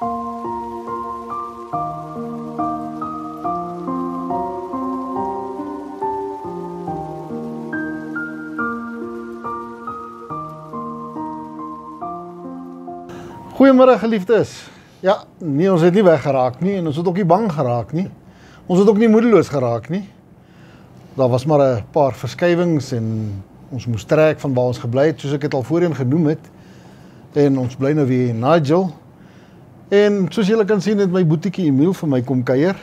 Goeiemôre geliefdes. Ja, nee, ons het nie weggeraak nie en ons het ook nie bang geraak nie. Ons het ook nie moedeloos geraak nie. Daar was maar 'n paar verskywings en ons moes trek van waar ons gebly het, soos ek het al voorheen genoem het. En ons bly nou weer in Nigel. En soos julle kan sien het my boetiekie Emil vir my kom kuier.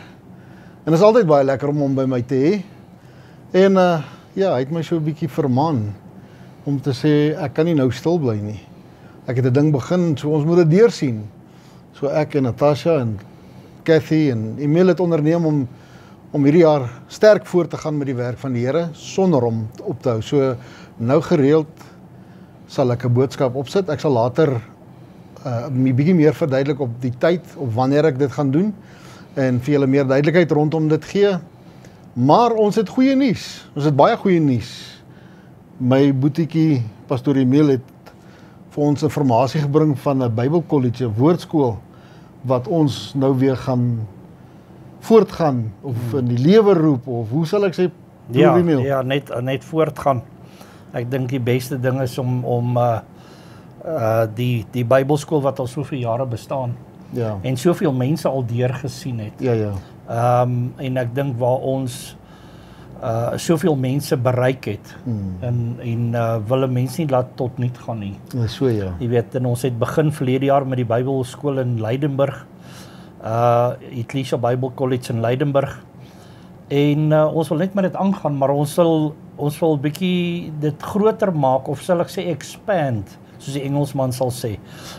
En dit is altyd baie lekker om hom by my te hê. En ja, hy het my so 'n bietjie vermaan om te sê ek kan nie nou stil bly nie. Ek het 'n ding begin, so ons moet dit deursien. So ek en Natasha en Cathy en Emil het onderneem om hierdie jaar sterk voort te gaan met die werk van die Here sonder om op te hou. So nou gereeld sal ek 'n boodskap opsit. Ek sal later 'n bietjie meer verduidelik op die tyd of wanneer ek dit gaan doen en vir julle meer duidelikheid rondom dit gee. Maar ons het goeie nuus. Ons het baie goeie nuus. My boetiekie Pastoor Emil het vir ons informasie gebring van 'n Bybelkollege, 'n woordskool wat ons nou weer gaan voortgaan of in die lewe roep of hoe sal ek sê? Ja, net voortgaan. Ek dink die beste ding is om die Bybelskool wat al soveel jare bestaan en soveel mense al deurgesien het. Ja. En ek dink waar ons soveel mense bereik het en wil mense nie laat tot niet gaan nie. So ja. Jy weet, en ons het begin verlede jaar met die Bybelskool in Leidenburg, Ecclesia Bible College in Leidenburg, en ons wil net met dit aangaan, maar ons wil bietjie dit groter maak, of sal ek sê expand, soos die Engelsman sal sê.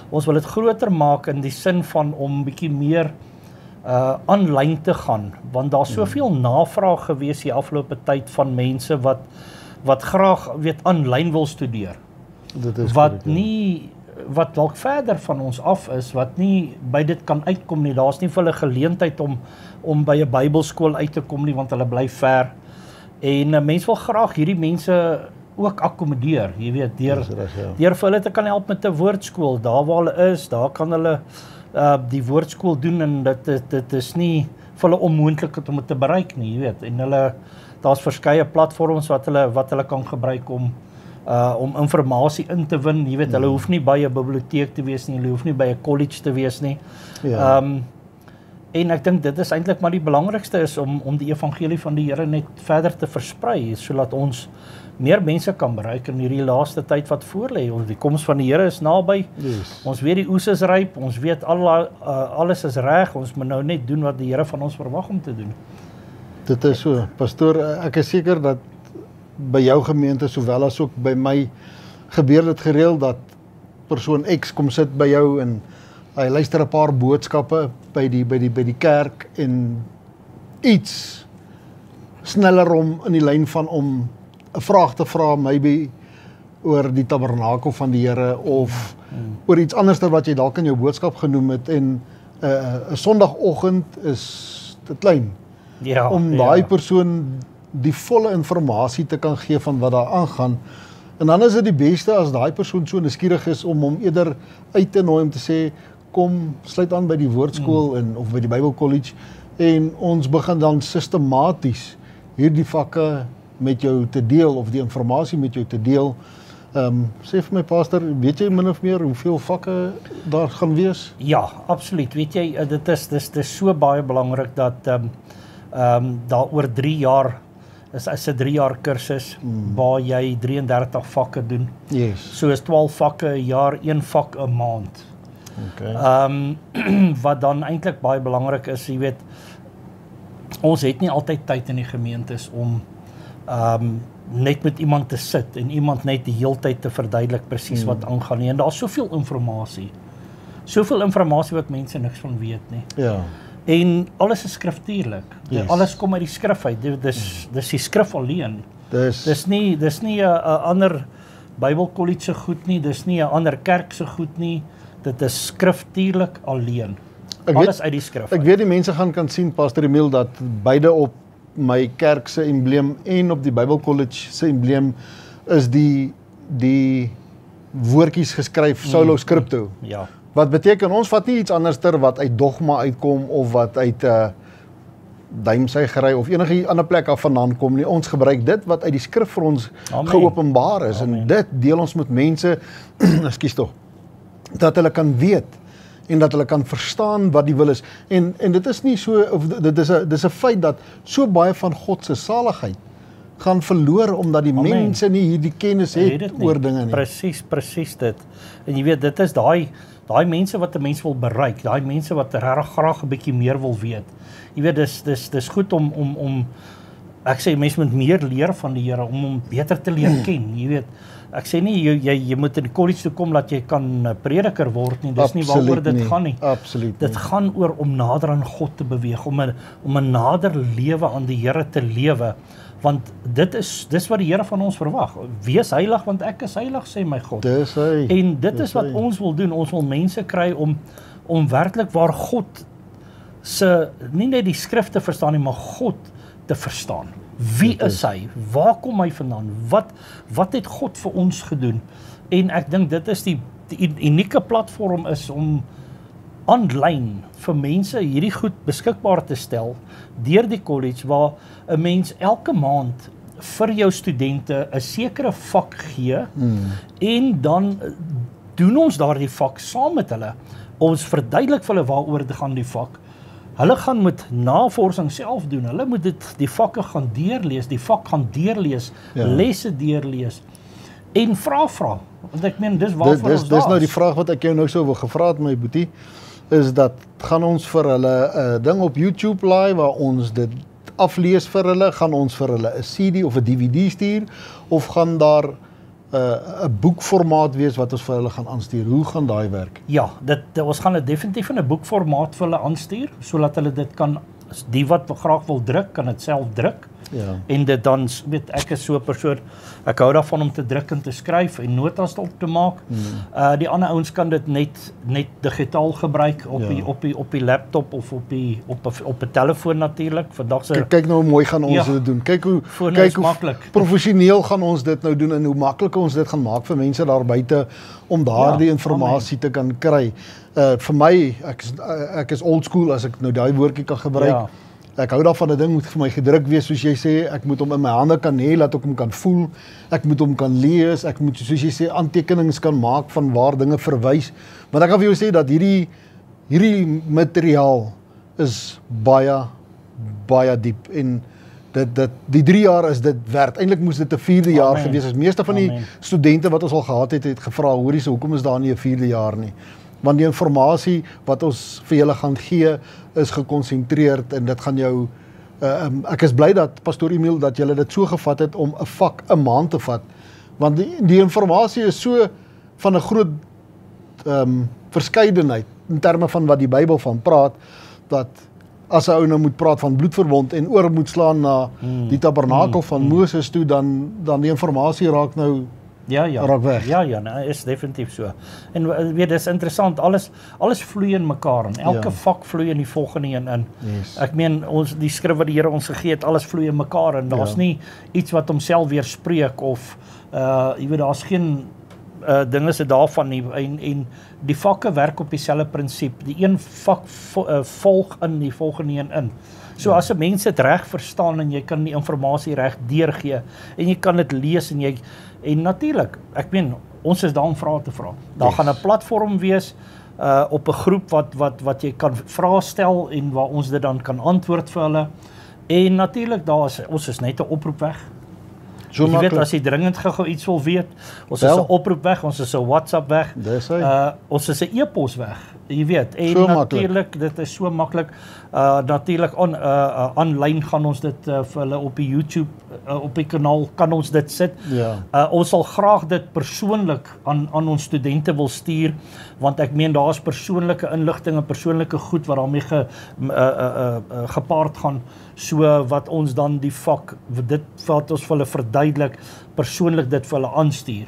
Ons wil dit groter maak in die sin van om bietjie meer aanlyn te gaan, want daar soveel navraag gewees die afgelope tyd van mense wat graag aanlyn wil studeer. Dit is wat dalk verder van ons af is, wat nie by dit kan uitkom nie. Daar's nie vir hulle geleentheid om by 'n Bybelskool uit te kom nie, want hulle bly ver. En mense wil graag hierdie mense ook akkommodeer, jy weet, deur vir hulle te kan help met 'n woordskool. Daar waar hulle is, daar kan hulle die woordskool doen en dit is nie vir hulle onmoontlik om dit te bereik nie, jy weet. En daar's verskeie platforms wat hulle kan gebruik om informasie in te win, jy weet. Hulle hoef nie by 'n biblioteek te wees nie, hulle hoef nie by 'n college te wees nie. Ja. En ek dink dit is eintlik maar die belangrikste is om die evangelie van die Here net verder te versprei, sodat ons meer mense kan bereik in hierdie laaste tyd wat voorlê. Die koms van die Here is naby. Yes. Ons weet die oes is ryp, ons weet alles is reg, ons moet nou net doen wat die Here van ons verwag om te doen. Dit is so. Pastoor, ek is seker dat by jou gemeente sowel as ook by my gebeur dit gereeld dat persoon X kom sit by jou en hy luister 'n paar boodskappe by die kerk en iets sneller om in die lyn van om 'n vraag te vra, maybe oor die tabernakel van die Here of oor iets anders wat jy dalk in jou boodskap genoem het en 'n Sondagoggend is te klein om daai persoon die volle informasie te kan gee van wat daar aangaan. En dan is dit die beste as daai persoon so nuuskierig is om hom eerder uit te nooi om te sê kom sluit aan by die woordskool of by die Bybelkollege en ons begin dan sistematies hierdie vakke met jou te deel of die informasie met jou te deel. Sê vir my pastor, weet jy min of meer hoeveel vakke daar gaan wees? Ja, absoluut. Weet jy, dit is so baie belangrik dat daar oor 3 jaar is 'n 3 jaar kursus waar jy 33 vakke doen. Yes. So is 12 vakke 'n jaar, 1 vak 'n maand. Okay. Wat dan eintlik baie belangrik is, jy weet, ons het nie altyd tyd in die gemeentes om net met iemand te sit en iemand net die heeltyd te verduidelik presies wat aangaan nie. En daar's soveel informasie. Soveel informasie wat mense niks van weet nie. Ja. En alles is skriftuurlik. Yes. Alles kom uit die skrif uit. Dis die skrif alleen. Dis nie 'n ander Bybelkollege se goed nie, dis nie 'n ander kerk se goed nie. Dit is skriftuurlik alleen. Alles uit die skrif. Ek weet die mense kan sien, Pastor Emil, dat beide op my kerk se embleem en op die Bybelkollege se embleem is die woordjies geskryf, Solo Scripto. Ja. Wat beteken, ons vat nie iets anderster wat uit dogma uitkom, of wat uit duimsuigery, of enige ander plek af vandaan kom nie. Ons gebruik dit wat uit die skrif vir ons geopenbaar is, en dit deel ons met mense, ekskuus tog, dat hulle kan weet, en dat hulle kan verstaan wat die wil is. En dit is nie so, of dit is 'n feit dat so baie van God se saligheid gaan verloor, omdat die mense nie hierdie kennis het oor dinge nie. Presies dit. En jy weet, dit is daai mense wat 'n mens wil bereik, daai mense wat regtig graag 'n bietjie meer wil weet. Jy weet, dis goed om ek sê mense moet meer leer van die Here, om hom beter te leer ken. Jy weet, ek sê nie jy moet in die college toe kom dat jy kan prediker word nie. Dis nie waaroor dit gaan nie. Absoluut. Dit gaan oor om nader aan God te beweeg, om 'n nader lewe aan die Here te lewe. Want dis wat die Here van ons verwag. Wees heilig, want ek is heilig, sê my God. Dis hy. En dit is wat ons wil doen. Ons wil mense kry om werklik waar God se, nie net die skrif te verstaan nie, maar God te verstaan. Wie is hy? Waar kom hy vandaan? Wat het God vir ons gedoen? En ek dink dit is die unieke platform is om aanlyn vir mense hierdie goed beskikbaar te stel deur die college, waar 'n mens elke maand vir jou studente 'n sekere vak gee, en dan doen ons daardie vak saam met hulle. Ons verduidelik vir hulle waaroor dit gaan die vak. Hulle gaan met navorsing self doen. Hulle moet die vakke gaan deurlees, die vak gaan deurlees, lesse deurlees en vra. Want ek meen, dis waarvoor ons dis nou die vraag wat ek jou nou sou wou gevra het, my boetie, is dat gaan ons vir hulle 'n ding op YouTube laai waar ons dit aflees vir hulle, gaan ons vir hulle 'n CD of 'n DVD stuur, of gaan daar 'n boekformaat wees wat ons vir hulle gaan aanstuur? Hoe gaan daai werk? Ja, ons gaan dit definitief in 'n boekformaat vir hulle aanstuur, sodat hulle dit kan, die wat graag wil druk, kan dit self druk. Ja. En dit dan, weet, ek is so 'n persoon, ek hou daarvan om te druk en te skryf en notas op te maak. Die ander ouens kan dit net digitaal gebruik op die laptop of op 'n telefoon natuurlik. Vandag se kyk nou hoe mooi gaan ons dit doen. Kyk hoe professioneel gaan ons dit nou doen, en hoe maklik ons dit gaan maak vir mense daar buite om daardie inligting te kan kry. Vir my, ek is old school as ek nou daai woordjie kan gebruik. Ja. Ek hou daarvan, 'n ding moet vir my gedruk wees, soos jy sê, ek moet hom in my hande kan hê, laat ek hom kan voel, ek moet hom kan lees, ek moet, soos jy sê, aantekenings kan maak van waar dinge verwys. Want ek kan vir jou sê dat hierdie materiaal is baie diep, en die 3 jaar is dit werd. Eintlik moes dit 'n 4de jaar gewees het. Meeste van die studente wat ons al gehad het gevra, hoorie, so hoekom is daar nie 'n 4de jaar nie? Want die inligting wat ons vir julle gaan gee is gekonsentreerd, en dit gaan jou ek is bly dat Pastoor Emil dat julle dit so gevat het om 'n vak 'n maand te vat, want die inligting is so van 'n groot verskeidenheid in terme van wat die Bybel van praat, dat as 'n ou nou moet praat van bloedverbond en oor moet slaan na die tabernakel van Moses toe, dan die inligting raak nou raak weg. Ja, nee, is definitief so. En weet, dis interessant, alles vloei in mekaar, en elke vak vloei in die volgende een in. Yes. Ek meen, die skrif wat die Here ons gegee het, alles vloei in mekaar, en daar's nie iets wat homself weerspreek, of jy weet, daar's geen dinge se daarvan nie, en die vakke werk op dieselfde prinsip. Die een vak volg in die volgende een in. So as 'n mens dit reg verstaan, en jy kan die inligting reg deurgee, en jy kan dit lees, en natuurlik, ek meen, ons is daar om vrae te vra. Daar gaan 'n platform wees op 'n groep wat jy kan vrae stel, en waar ons dit dan kan antwoord vir hulle. En natuurlik, ons is net 'n oproep weg. So jy weet, as jy dringend gou iets wil weet, ons is 'n oproep weg, ons is 'n WhatsApp weg, ons is 'n e-pos weg, jy weet, en so natuurlik, dit is so maklik, natuurlik aanlyn gaan ons dit vir hulle op die YouTube, op die kanaal kan ons dit sit. Ons sal graag dit persoonlik aan ons studente wil stuur, want ek meen, daar is persoonlike inligting en persoonlike goed wat daarmee gepaard gaan, so wat ons dan die vak, dit wat ons vir hulle verduidelik, persoonlik dit vir hulle aanstuur.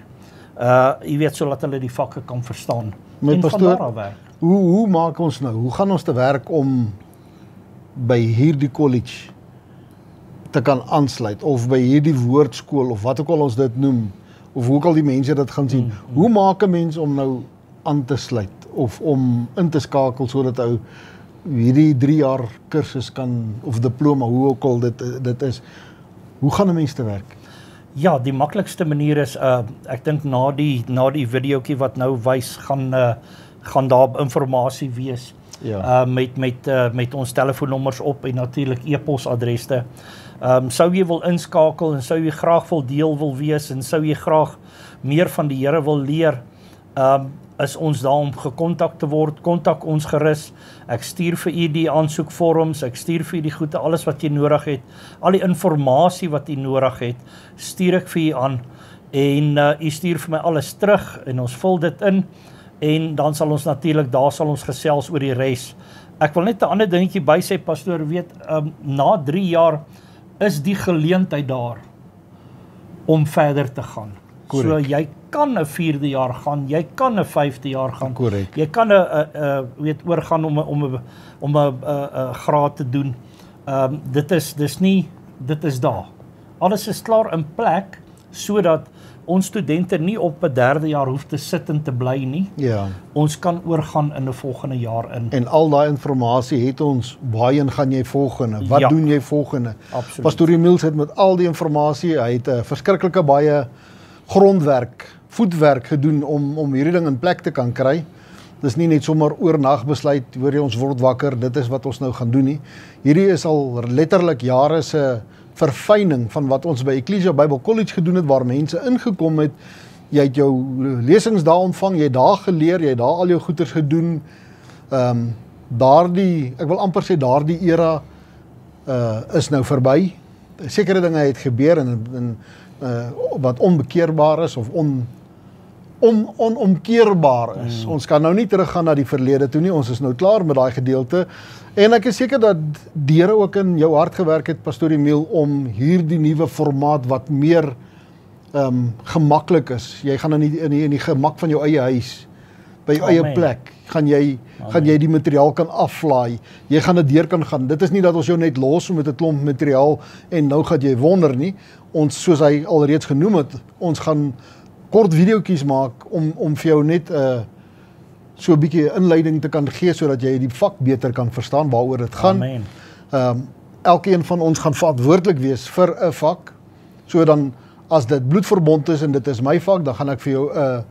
Jy weet, sodat hulle die vakke kan verstaan. Met pastoor, hoe maak ons nou? Hoe gaan ons te werk om by hierdie college te kan aansluit, of by hierdie woordskool, of wat ook al ons dit noem, of hoe ook al die mense dit gaan sien? Hoe maak 'n mens om nou aan te sluit of om in te skakel sodat ou hierdie 3 jaar kursus kan of diploma, hoe ook al dit is. Hoe gaan 'n mens te werk? Ja, die maklikste manier is ek dink na die videoetjie wat nou wys gaan daar inligting wees. Ja. Met ons telefoonnommers op en natuurlik e-posadresse. Sou jy wil inskakel en sou jy graag wil deel wil wees en sou jy graag meer van die Here wil leer, is ons daar om gekontak te word. Kontak ons gerus. Ek stuur vir u die aansoekvorms, ek stuur vir u die goede, alles wat jy nodig het, al die inligting wat jy nodig het, stuur ek vir u aan en u stuur vir my alles terug en ons vul dit in en dan sal ons natuurlik, daar sal ons gesels oor die res. Ek wil net 'n ander dingetjie by sê, pastoor, weet, na 3 jaar is die geleentheid daar om verder te gaan. Correct. So jy kan 'n 4de jaar gaan, jy kan 'n 5de jaar gaan. Correct. Jy kan 'n oorgaan om 'n graad te doen. Dit is daar. Alles is klaar in plek sodat ons studente nie op 'n 3de jaar hoef te sit en te bly nie. Ja. Ons kan oorgaan in 'n volgende jaar in. En al daai inligting het ons, waarheen gaan jy volgende? Wat doen jy volgende? Absoluut. Pastoor Emil het met al die inligting, hy het 'n verskriklike baie grondwerk, voetwerk gedoen om hierdie ding in plek te kan kry. Dis nie net sommer oornag besluit, hoor jy, ons word wakker, dit is wat ons nou gaan doen nie. Hierdie is al letterlik jare se verfyning van wat ons by Ecclesia Bible College gedoen het, waar mense ingekom het, jy het jou lesings daar ontvang, jy het daar geleer, jy het daar al jou goeders gedoen. Ek wil amper sê daardie era is nou verby. Sekere dinge het gebeur en wat onbekeerbaar is of onomkeerbaar is. Ons kan nou nie teruggaan na die verlede toe nie, ons is nou klaar met daai gedeelte. En ek is seker dat die Here ook in jou hart gewerk het, Pastoor Emil, om hierdie nuwe formaat wat meer gemaklik is. Jy gaan in die gemak van jou eie huis, by jou eie plek, gaan jy die materiaal kan aflaai. Jy gaan dit deur kan gaan. Dit is nie dat ons jou net los met 'n klomp materiaal en nou gaan jy wonder nie. Ons, soos hy alreeds genoem het, ons gaan kort videoetjies maak om vir jou net so 'n bietjie inleiding te kan gee sodat jy die vak beter kan verstaan waaroor dit gaan. Amen. Elkeen van ons gaan verantwoordelik wees vir 'n vak. So dan as dit bloedverbond is en dit is my vak, dan gaan ek vir jou 'n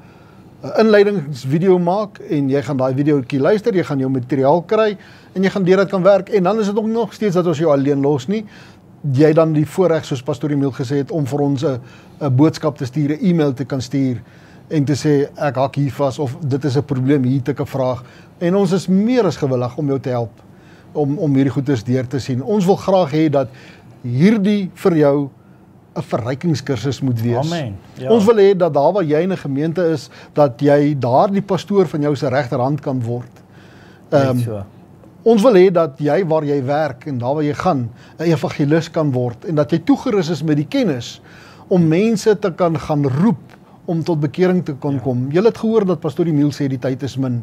inleidingsvideo maak en jy gaan daai videoetjie luister, jy gaan jou materiaal kry en jy gaan deur dit kan werk en dan is dit ook nog steeds dat ons jou alleen los nie. Jy dan die voorreg, soos Pastoor Emil gesê het, om vir ons 'n boodskap te stuur, 'n e-mail te kan stuur en te sê ek hak hier vas of dit is 'n probleem, hier het ek 'n vraag. En ons is meer as gewillig om jou te help om hierdie goeders deur te sien. Ons wil graag hê dat hierdie vir jou 'n verrykingskursus moet wees. Amen. Ja. Ons wil hê dat daar waar jy in 'n gemeente is, dat jy daar die pastoor van jou se regterhand kan word. So. Ons wil hê dat jy waar jy werk en daar waar jy gaan, 'n evangelis kan word en dat jy toegerus is met die kennis om mense te kan gaan roep om tot bekering te kon kom. Jy het gehoor dat Pastoor Emil sê die tyd is min.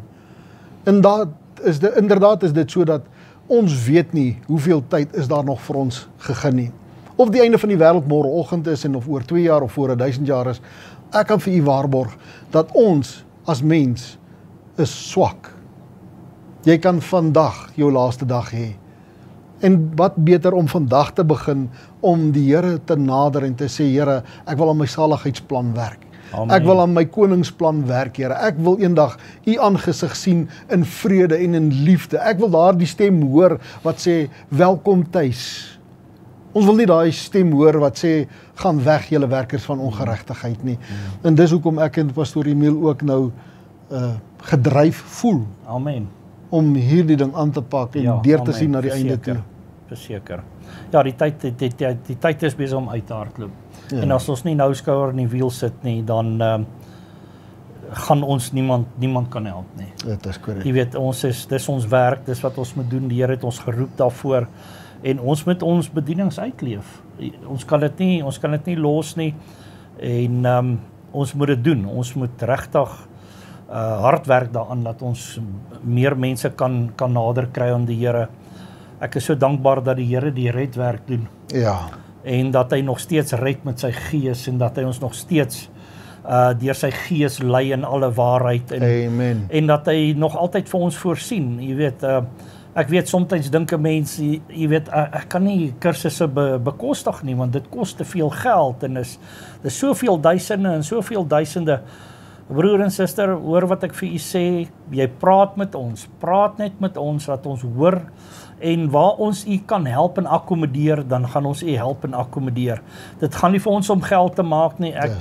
Inderdaad is dit so dat ons weet nie hoeveel tyd is daar nog vir ons gegee nie. Of die einde van die wêreld môreoggend is en of oor 2 jaar of voor 1000 jaar is. Ek kan vir u waarborg dat ons as mens is swak. Jy kan vandag jou laaste dag hê. En wat beter om vandag te begin om die Here te nader en te sê, Here, ek wil aan my saligheidsplan werk. Amen. Ek wil aan my koningsplan werk, Here. Ek wil eendag u aangesig sien in vrede en in liefde. Ek wil daardie stem hoor wat sê, welkom tuis. Ons wil nie daai stem hoor wat sê, gaan weg julle werkers van ongeregtigheid nie. En dis hoekom ek en Pastoor Emil ook nou gedryf voel. Amen. Om hierdie ding aan te pak en deur te sien na die einde toe. Verseker. Ja, die tyd is besig om uit te hardloop. Ja. En as ons nie nou skouer in die wiel sit nie, dan gaan ons niemand kan help nie. Dit is korrek. Jy weet, dis ons werk, dis wat ons moet doen. Die Here het ons geroep daarvoor en ons moet ons bedienings uitleef. Ons kan dit nie los nie en ons moet dit doen. Ons moet regtig hard werk daaraan dat ons meer mense kan nader kry aan die Here. Ek is so dankbaar dat die Here die redwerk doen. Ja. En dat hy nog steeds red met sy gees en dat hy ons nog steeds deur sy gees lei in alle waarheid Amen. en dat hy nog altyd vir ons voorsien. Jy weet, ek weet soms dink 'n mens, jy weet, ek kan nie kursusse bekostig nie, want dit kos te veel geld en dis soveel duisende en soveel duisende. Broer en suster, hoor wat ek vir u sê, jy praat net met ons, dat ons hoor, en waar ons u kan help en akkommodeer, dan gaan ons u help en akkommodeer. Dit gaan nie vir ons om geld te maak nie, ek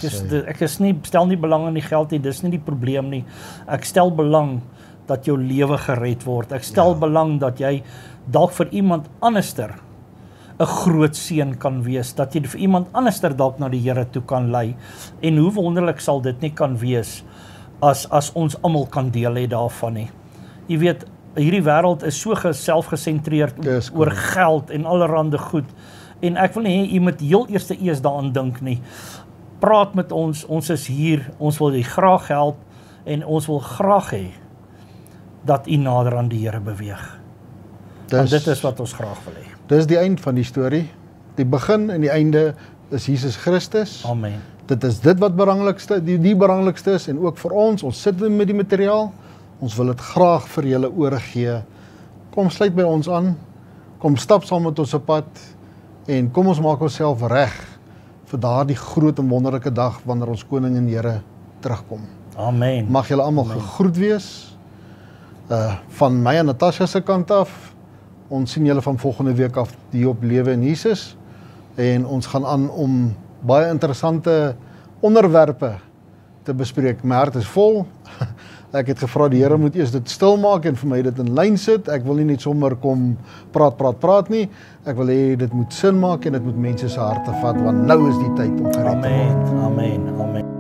stel nie belang in die geld nie, dis nie die probleem nie. Ek stel belang dat jou lewe gered word. Ek stel belang dat jy dalk vir iemand anderster 'n groot seën kan wees, dat jy vir iemand anderster dalk na die Here toe kan lei. En hoe wonderlik sal dit nie kan wees as ons almal kan deel hê daarvan nie. Jy weet, hierdie wêreld is so selfgesentreerd oor geld en allerhande goed. En ek wil nie hê jy moet heel eers daaraan dink nie. Praat met ons is hier, ons wil jy graag help en ons wil graag hê dat u nader aan die Here beweeg. Want dit is wat ons graag wil hê. Dis die eind van die storie. Die begin en die einde is Jesus Christus. Amen. Dit is dit wat belangrikste, die belangrikste is, en ook vir ons sit met die materiaal, ons wil dit graag vir julle oorgee. Kom sluit by ons aan, kom stap saam met ons op pad, en kom ons maak onsself reg vir daardie groot en wonderlike dag, wanneer ons Koning en Here terugkom. Amen. Mag julle almal gegroet wees, van my en Natasha se kant af. Ons sien julle van volgende week af hier op Lewe in Jesus, en ons gaan aan om baie interessante onderwerpe te bespreek. My hart is vol. Ek het gevra die Here moet eers dit stil maak en vir my dit in lyn sit. Ek wil nie net sommer kom praat nie. Ek wil hê dit moet sin maak en dit moet mense se harte vat, want nou is die tyd om gered te word. Amen.